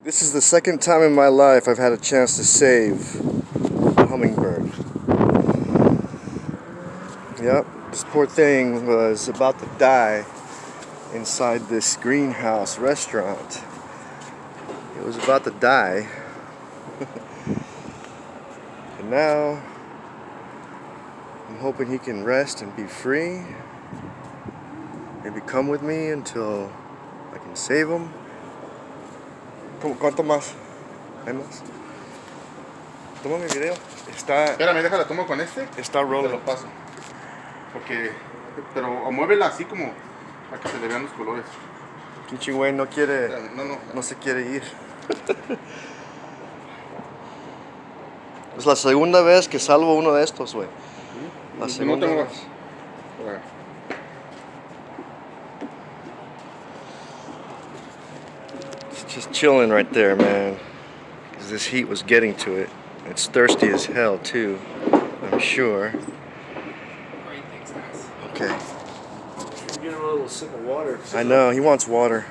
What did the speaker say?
This is the second time in my life I've had a chance to save a hummingbird. Yep, this poor thing was about to die inside this greenhouse restaurant. It was about to die. And now I'm hoping he can rest and be free. Maybe come with me until I can save him. ¿Cuánto más? ¿Hay más? Toma mi video. Espérame, déjala, tomo con este. Está Te rolling. lo paso. Porque, pero o muévela así como para que se le vean los colores. Pinche güey no quiere, Espérame, no se quiere ir. Es la segunda vez que salvo uno de estos, güey. La segunda No te vez. muevas. It's just chilling right there, man. Because this heat was getting to it. It's thirsty as hell, too. I'm sure. Great, thanks, guys. Okay. We're getting a little sip of water. I know, he wants water.